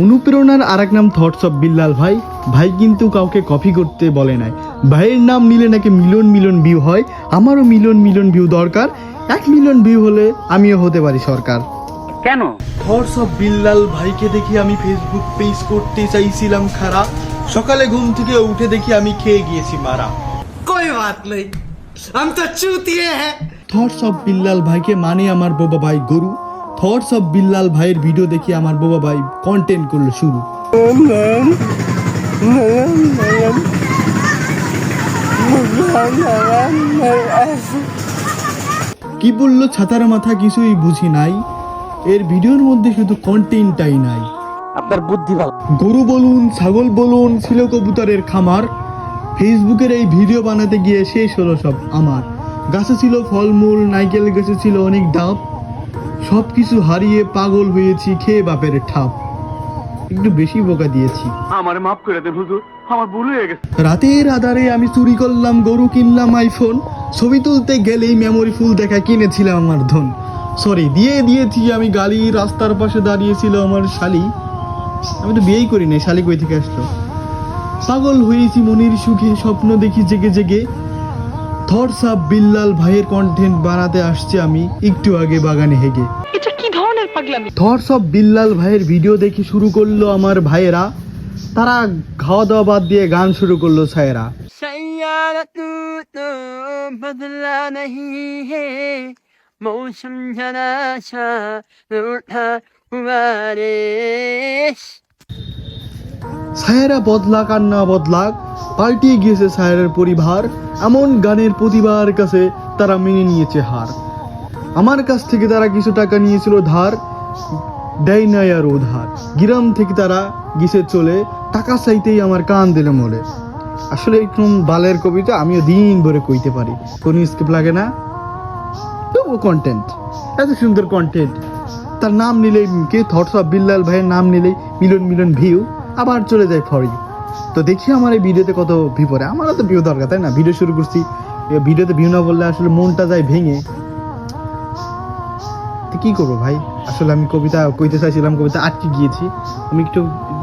অনুপ্রেরণার আরেক নাম থটস অফ বিল্লাল ভাই। ভাই কিন্তু কাউকে কপি করতে বলে নাই। ভাইয়ের নাম নিলে নাকি মিলিয়ন মিলিয়ন ভিউ হয়। আমারও মিলিয়ন মিলিয়ন ভিউ দরকার। 1 মিলিয়ন ভিউ হলে আমিও হতে পারি সরকার। কেন? থটস অফ বিল্লাল ভাইকে দেখি আমি ফেসবুক পেজ করতে চাইছিলাম খারাপ। সকালে ঘুম থেকে উঠে দেখি আমি খেয়ে গিয়েছি মারা। कोई बात नहीं, हम तो चूतिए हैं। থটস অফ বিল্লাল ভাইকে মানে আমার বাবা ভাই গরু। থটস অফ বিল্লাল ভাইয়ের ভিডিও দেখি আমার বাবা ভাই কন্টেন্ট করলো শুরু। কি বললো ছাতার মাথা কিছুই বুঝি নাই। এর ভিডিওর মধ্যে শুধু কন্টেন্টটাই নাই। আপনার বুদ্ধি ভালো। গরু বলুন, ছাগল বলুন, ছিল কবুতরের খামার। ফেসবুকের এই ভিডিও বানাতে গিয়ে শেষ হলো সব আমার। গাছে ছিল ফলমূল, নাইকেল গাছে ছিল অনেক ডাব। সব কিছু হারিয়ে পাগল হয়েছি খেয়ে বাপের ঠাপ। একটু বেশি বোকা দিয়েছি। আমার মাফ করে দেন হুজুর, আমার ভুল হয়ে গেছে। রাতের আধারে আমি চুরি করলাম গরু, কিনলাম আইফোন। ছবি তুলতে গেলেই মেমোরি ফুল দেখা কিনেছিলাম আমার ধন। সরি দিয়েছি আমি গালি। রাস্তার পাশে দাঁড়িয়েছিল আমার শালি। আমি তো বিয়েই করি নাই, শালি কই থেকে আসলো। পাগল হয়েছি মনের সুখে, স্বপ্ন দেখি জেগে জেগে। থটস অফ বিল্লাল ভাইয়ের কন্টেন্ট বানাতে আসছে আমি একটু আগে বাগানে হেগে। এটা কি ধরনের পাগলামি? থটস অফ বিল্লাল ভাইয়ের ভিডিও দেখে শুরু করলো আমার ভাইয়েরা। তারা খাওয়া দাওয়া বাদ দিয়ে গান শুরু করলো ছায়েরা। सैयारतू तो बदला नहीं है, मौसम जरा सा रूठा हुआ रे। ছায়েরা বদলাক আর না বদলাক, পাল্টিয়ে গিয়েছে ছায়েরার পরিবার। এমন গানের প্রতিবার কাছে তারা মেনে নিয়েছে হার। আমার কাছ থেকে তারা কিছু টাকা নিয়েছিল ধার, দেয় নাই আর উধার। গ্রাম থেকে তারা গিয়েছে চলে, টাকা চাইতেই আমার কান দিলে মলে। আসলে এরকম বালের কবিতা আমিও দিন ভরে কইতে পারি, কোনো স্কিপ লাগে না। তবু কন্টেন্ট, এত সুন্দর কন্টেন্ট। তার নাম নিলেই কে থটস অফ বিল্লাল ভাইয়ের নাম নিলেই মিলিয়ন মিলিয়ন ভিউ, আবার চলে যায় ফর ইউ। তো দেখি আমার এই ভিডিওতে কত ভিউ পড়ে। আমারও তো ভিউ দরকার, তাই না? ভিডিও শুরু করছি, ভিডিওতে ভিউ না বললে আসলে মনটা যায় ভেঙে। তো কি করবো ভাই, আসলে আমি কবিতা কইতে চাইছিলাম, কবিতা আটকে গিয়েছি। আমি একটু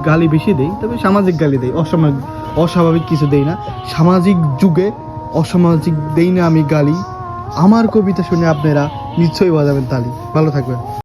গালি বেশি দেই, তবে সামাজিক গালি দেই, অস্বাভাবিক কিছু দেই না। সামাজিক যুগে অসামাজিক দেই না আমি গালি। আমার কবিতা শুনে আপনারা নিশ্চয়ই বাজাবেন তালি। ভালো থাকবেন।